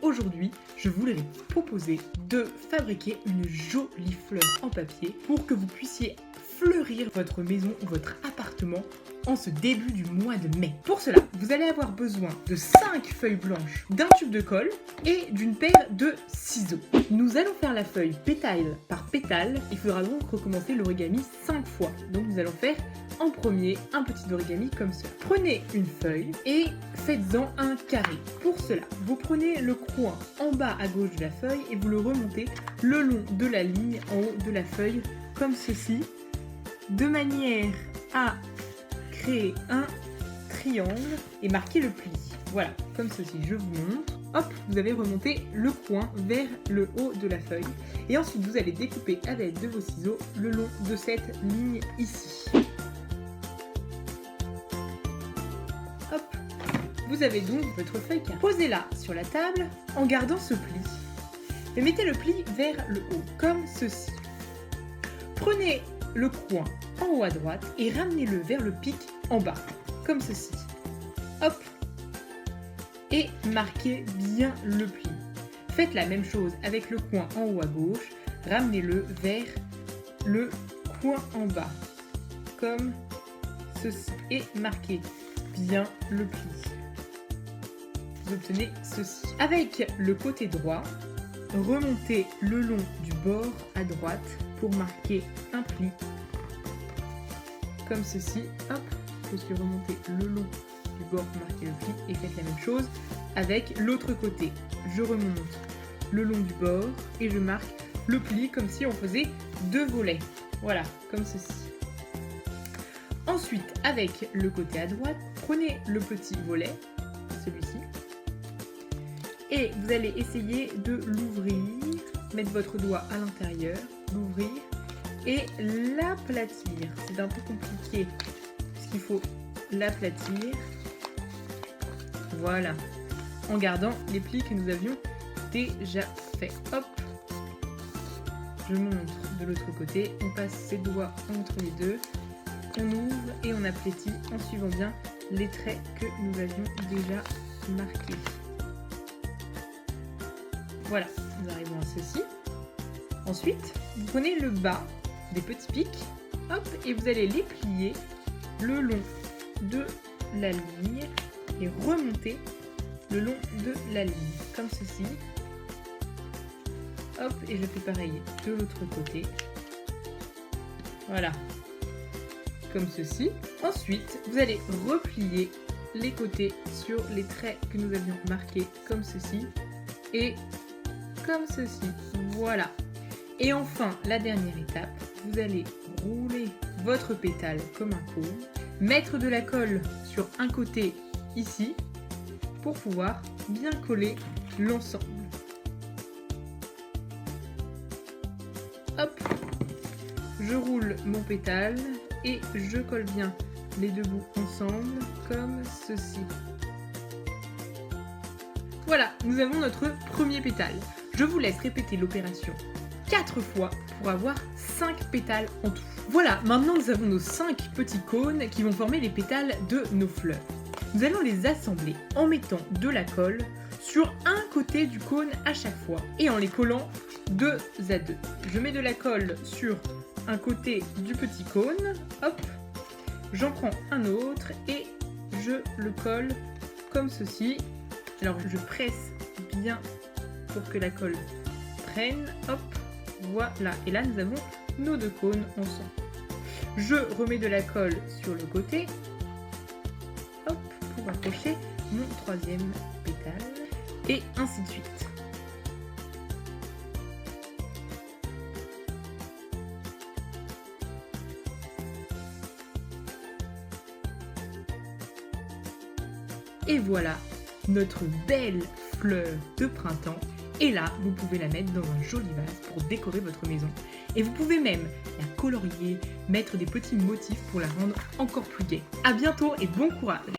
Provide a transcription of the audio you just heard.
aujourd'hui, je voulais vous proposer de fabriquer une jolie fleur en papier pour que vous puissiez fleurir votre maison ou votre appartement en ce début du mois de mai. Pour cela, vous allez avoir besoin de 5 feuilles blanches, d'un tube de colle et d'une paire de ciseaux. Nous allons faire la feuille pétale par pétale. Il faudra donc recommencer l'origami 5 fois. Donc nous allons faire en premier un petit origami comme cela. Prenez une feuille et faites-en un carré. Pour cela, vous prenez le coin en bas à gauche de la feuille et vous le remontez le long de la ligne en haut de la feuille comme ceci, de manière à créer un triangle et marquer le pli. Voilà, comme ceci, je vous montre. Hop, vous avez remonté le coin vers le haut de la feuille. Et ensuite, vous allez découper à l'aide de vos ciseaux le long de cette ligne ici. Hop, vous avez donc votre feuille carrée. Posez-la sur la table en gardant ce pli. Et mettez le pli vers le haut, comme ceci. Prenez le coin en haut à droite et ramenez-le vers le pic en bas, comme ceci. Hop, et marquez bien le pli. Faites la même chose avec le coin en haut à gauche, ramenez-le vers le coin en bas, comme ceci, et marquez bien le pli. Vous obtenez ceci. Avec le côté droit, remontez le long du bord à droite pour marquer un pli, comme ceci. Hop, vous remontez le long du bord pour marquer le pli et faites la même chose avec l'autre côté. Je remonte le long du bord et je marque le pli comme si on faisait 2 volets. Voilà, comme ceci. Ensuite, avec le côté à droite, prenez le petit volet, celui-ci, et vous allez essayer de l'ouvrir, mettre votre doigt à l'intérieur, l'ouvrir et l'aplatir. C'est un peu compliqué parce qu'il faut l'aplatir. Voilà, en gardant les plis que nous avions déjà fait. Hop, je montre de l'autre côté, on passe ses doigts entre les deux, on ouvre et on aplatit en suivant bien les traits que nous avions déjà marqués. Voilà, nous arrivons à ceci. Ensuite, vous prenez le bas des petits pics, hop, et vous allez les plier le long de la ligne et remonter le long de la ligne, comme ceci. Hop, et je fais pareil de l'autre côté. Voilà, comme ceci. Ensuite, vous allez replier les côtés sur les traits que nous avions marqués, comme ceci, et comme ceci. Voilà. Et enfin, la dernière étape, vous allez rouler votre pétale comme un cône, mettre de la colle sur un côté ici pour pouvoir bien coller l'ensemble. Hop, je roule mon pétale et je colle bien les deux bouts ensemble comme ceci. Voilà, nous avons notre premier pétale. Je vous laisse répéter l'opération 4 fois pour avoir 5 pétales en tout. Voilà, maintenant nous avons nos 5 petits cônes qui vont former les pétales de nos fleurs. Nous allons les assembler en mettant de la colle sur un côté du cône à chaque fois et en les collant 2 à 2. Je mets de la colle sur un côté du petit cône, hop, j'en prends un autre et je le colle comme ceci. Alors je presse bien pour que la colle prenne, hop, voilà. Et là nous avons nos 2 cônes ensemble. Je remets de la colle sur le côté, hop, pour accrocher mon 3e pétale, et ainsi de suite. Et voilà notre belle fleur de printemps. Et là, vous pouvez la mettre dans un joli vase pour décorer votre maison. Et vous pouvez même la colorier, mettre des petits motifs pour la rendre encore plus gaie. À bientôt et bon courage!